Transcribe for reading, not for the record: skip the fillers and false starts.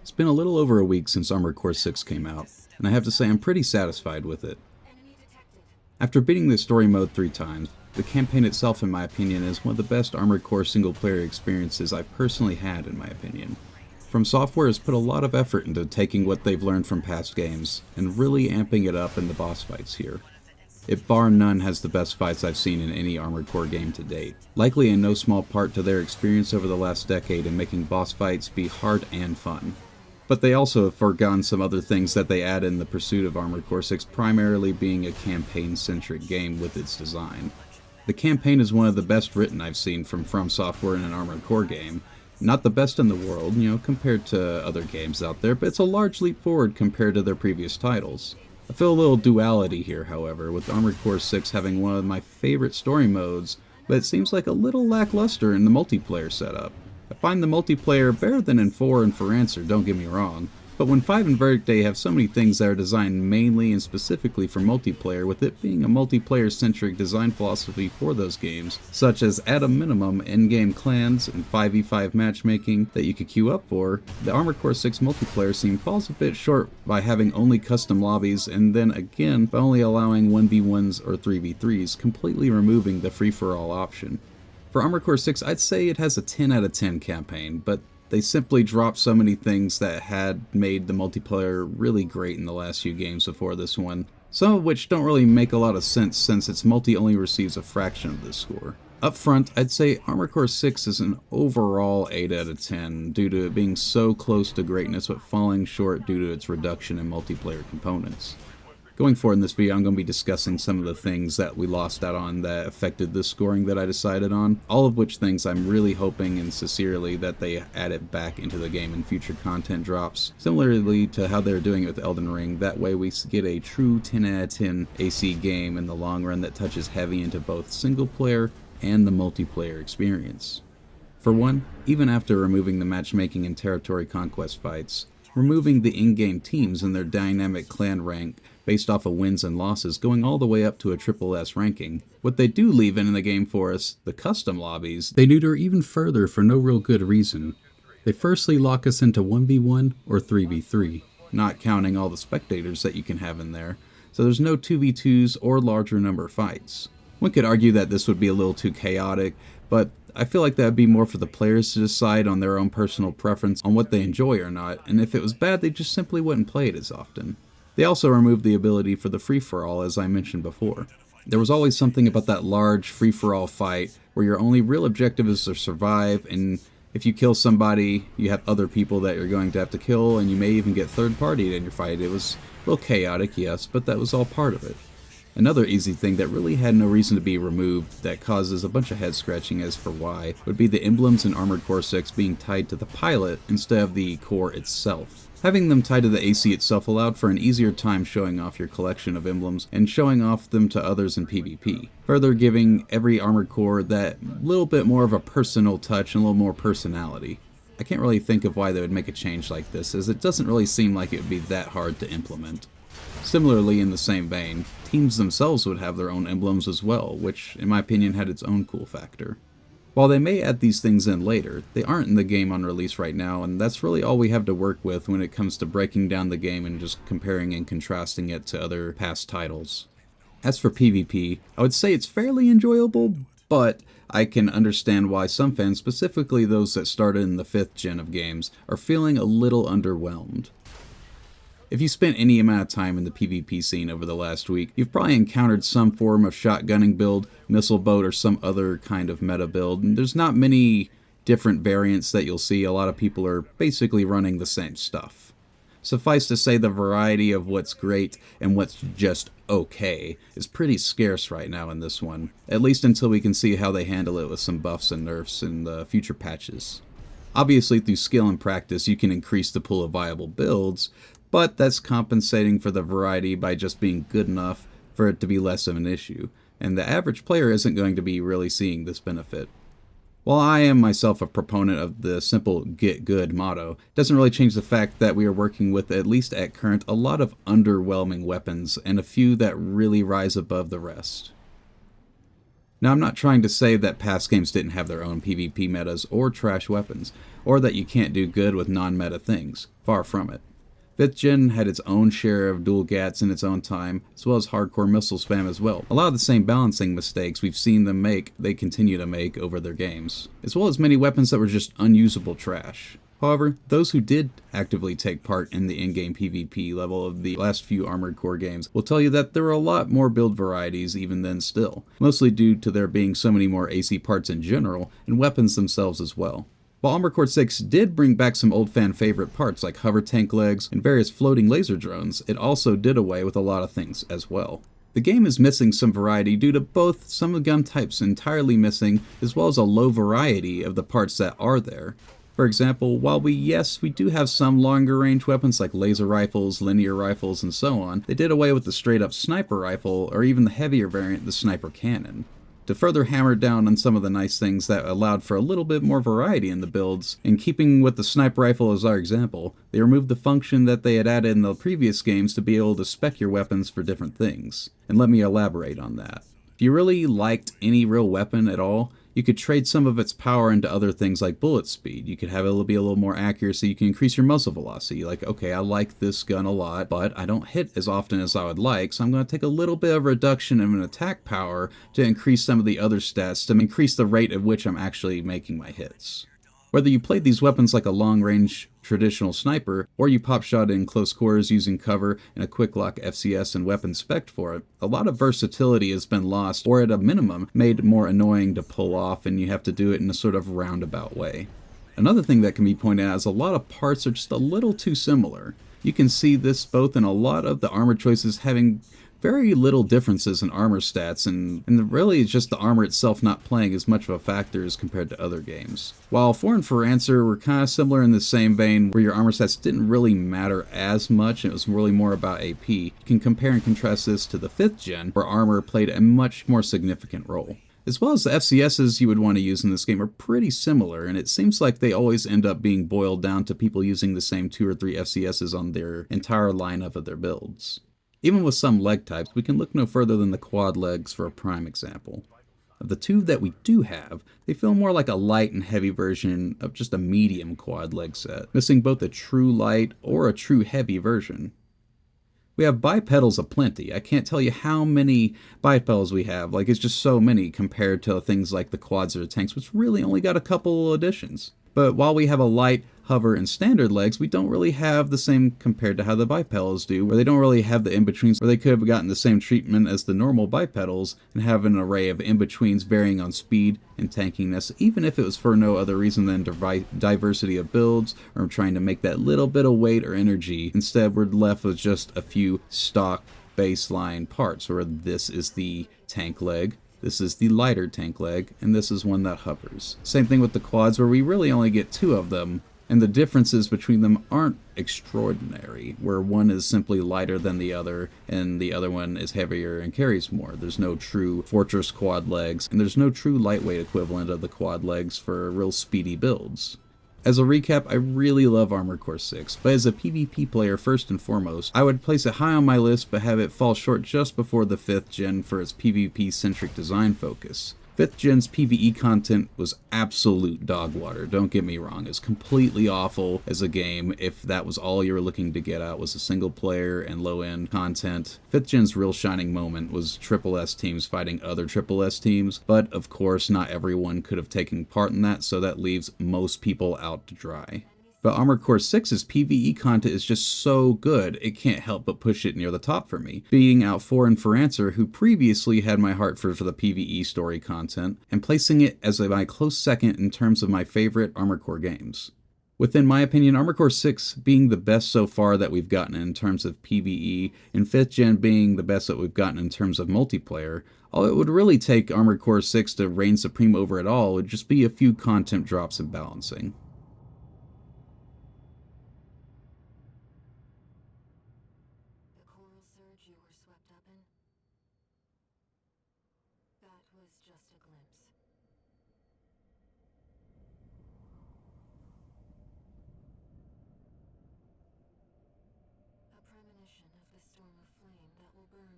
It's been a little over a week since Armored Core 6 came out, and I have to say I'm pretty satisfied with it. After beating the story mode 3 times, the campaign itself in my opinion is one of the best Armored Core single player experiences I've personally had in my opinion. From Software has put a lot of effort into taking what they've learned from past games, and really amping it up in the boss fights here. It bar none has the best fights I've seen in any Armored Core game to date, likely in no small part to their experience over the last decade in making boss fights be hard and fun. But they also have forgone some other things that they add in the pursuit of Armored Core 6, primarily being a campaign-centric game with its design. The campaign is one of the best written I've seen from Software in an Armored Core game. Not the best in the world, compared to other games out there, but it's a large leap forward compared to their previous titles. I feel a little duality here, however, with Armored Core 6 having one of my favorite story modes, but it seems like a little lackluster in the multiplayer setup. I find the multiplayer better than in 4 and For Answer, don't get me wrong, but when 5 and Verdict Day have so many things that are designed mainly and specifically for multiplayer, with it being a multiplayer-centric design philosophy for those games, such as at a minimum in-game clans and 5v5 matchmaking that you could queue up for, the Armored Core 6 multiplayer scene falls a bit short by having only custom lobbies and then again by only allowing 1v1s or 3v3s, completely removing the free-for-all option. For Armored Core 6, I'd say it has a 10 out of 10 campaign, but they simply dropped so many things that had made the multiplayer really great in the last few games before this one, some of which don't really make a lot of sense since its multi only receives a fraction of this score. Up front, I'd say Armored Core 6 is an overall 8 out of 10 due to it being so close to greatness but falling short due to its reduction in multiplayer components. Going forward in this video, I'm going to be discussing some of the things that we lost out on that affected the scoring that I decided on, all of which things I'm really hoping and sincerely that they add it back into the game in future content drops, similarly to how they're doing it with Elden Ring. That way we get a true 10 out of 10 AC game in the long run that touches heavy into both single player and the multiplayer experience. For one, even after removing the matchmaking and territory conquest fights, removing the in-game teams and their dynamic clan rank based off of wins and losses going all the way up to a triple S ranking. What they do leave in the game for us, the custom lobbies, they neuter even further for no real good reason. They firstly lock us into 1v1 or 3v3, not counting all the spectators that you can have in there, so there's no 2v2s or larger number fights. One could argue that this would be a little too chaotic, but I feel like that would be more for the players to decide on their own personal preference on what they enjoy or not, and if it was bad they just simply wouldn't play it as often. They also removed the ability for the free-for-all, as I mentioned before. There was always something about that large free-for-all fight where your only real objective is to survive, and if you kill somebody, you have other people that you're going to have to kill, and you may even get third-partied in your fight. It was a little chaotic, yes, but that was all part of it. Another easy thing that really had no reason to be removed that causes a bunch of head scratching as for why would be the emblems in Armored Core 6 being tied to the pilot instead of the core itself. Having them tied to the AC itself allowed for an easier time showing off your collection of emblems and showing off them to others in PvP, further giving every Armored Core that little bit more of a personal touch and a little more personality. I can't really think of why they would make a change like this, as it doesn't really seem like it would be that hard to implement. Similarly, in the same vein, teams themselves would have their own emblems as well, which in my opinion had its own cool factor. While they may add these things in later, they aren't in the game on release right now, and that's really all we have to work with when it comes to breaking down the game and just comparing and contrasting it to other past titles. As for PvP, I would say it's fairly enjoyable, but I can understand why some fans, specifically those that started in the 5th gen of games, are feeling a little underwhelmed. If you spent any amount of time in the PvP scene over the last week, you've probably encountered some form of shotgunning build, missile boat, or some other kind of meta build, and there's not many different variants that you'll see. A lot of people are basically running the same stuff. Suffice to say, the variety of what's great and what's just okay is pretty scarce right now in this one, at least until we can see how they handle it with some buffs and nerfs in the future patches. Obviously, through skill and practice, you can increase the pool of viable builds, but that's compensating for the variety by just being good enough for it to be less of an issue, and the average player isn't going to be really seeing this benefit. While I am myself a proponent of the simple get good motto, it doesn't really change the fact that we are working with, at least at current, a lot of underwhelming weapons and a few that really rise above the rest. Now, I'm not trying to say that past games didn't have their own PvP metas or trash weapons, or that you can't do good with non-meta things. Far from it. 5th Gen had its own share of dual gats in its own time, as well as hardcore missile spam as well. A lot of the same balancing mistakes we've seen them make, they continue to make over their games, as well as many weapons that were just unusable trash. However, those who did actively take part in the in-game PvP level of the last few Armored Core games will tell you that there were a lot more build varieties even then still, mostly due to there being so many more AC parts in general, and weapons themselves as well. While Armored Core 6 did bring back some old fan favorite parts like hover tank legs and various floating laser drones, it also did away with a lot of things as well. The game is missing some variety due to both some of the gun types entirely missing, as well as a low variety of the parts that are there. For example, while we do have some longer range weapons like laser rifles, linear rifles, and so on, they did away with the straight up sniper rifle, or even the heavier variant, the sniper cannon. To further hammer down on some of the nice things that allowed for a little bit more variety in the builds, in keeping with the sniper rifle as our example, they removed the function that they had added in the previous games to be able to spec your weapons for different things. And let me elaborate on that. If you really liked any real weapon at all, you could trade some of its power into other things like bullet speed. You could have it be a little more accuracy. You can increase your muzzle velocity. Like, okay, I like this gun a lot, but I don't hit as often as I would like, so I'm going to take a little bit of reduction in an attack power to increase some of the other stats to increase the rate at which I'm actually making my hits. Whether you played these weapons like a long-range traditional sniper, or you pop shot in close quarters using cover and a quick lock FCS and weapon spec for it, a lot of versatility has been lost, or at a minimum, made more annoying to pull off, and you have to do it in a sort of roundabout way. Another thing that can be pointed out is a lot of parts are just a little too similar. You can see this both in a lot of the armor choices having very little differences in armor stats, and really it's just the armor itself not playing as much of a factor as compared to other games. While For and For Answer were kind of similar in the same vein, where your armor stats didn't really matter as much, and it was really more about AP, you can compare and contrast this to the 5th Gen, where armor played a much more significant role. As well as the FCSs you would want to use in this game are pretty similar, and it seems like they always end up being boiled down to people using the same 2 or 3 FCSs on their entire lineup of their builds. Even with some leg types, we can look no further than the quad legs for a prime example. Of the 2 that we do have, they feel more like a light and heavy version of just a medium quad leg set, missing both a true light or a true heavy version. We have bipedals aplenty. I can't tell you how many bipedals we have, like it's just so many compared to things like the quads or the tanks, which really only got a couple additions. But while we have a light, hover, and standard legs, we don't really have the same compared to how the bipedals do, where they don't really have the in-betweens, where they could have gotten the same treatment as the normal bipedals and have an array of in-betweens varying on speed and tankiness, even if it was for no other reason than diversity of builds or trying to make that little bit of weight or energy. Instead, we're left with just a few stock baseline parts, where this is the tank leg, this is the lighter tank leg, and this is one that hovers. Same thing with the quads, where we really only get 2 of them, and the differences between them aren't extraordinary, where one is simply lighter than the other, and the other one is heavier and carries more. There's no true fortress quad legs, and there's no true lightweight equivalent of the quad legs for real speedy builds. As a recap, I really love Armored Core 6, but as a PvP player first and foremost, I would place it high on my list but have it fall short just before the 5th Gen for its PvP-centric design focus. 5th Gen's PvE content was absolute dog water, don't get me wrong. It's completely awful as a game if that was all you were looking to get out, was a single player and low-end content. 5th Gen's real shining moment was Triple S teams fighting other Triple S teams, but of course not everyone could have taken part in that, so that leaves most people out to dry. But Armored Core 6's PvE content is just so good, it can't help but push it near the top for me, beating out For and For Answer, who previously had my heart for the PvE story content, and placing it as my close second in terms of my favorite Armored Core games. Within my opinion, Armored Core 6 being the best so far that we've gotten in terms of PvE, and 5th Gen being the best that we've gotten in terms of multiplayer, all it would really take Armored Core 6 to reign supreme over it all would just be a few content drops and balancing. Premonition of the storm of flame that will burn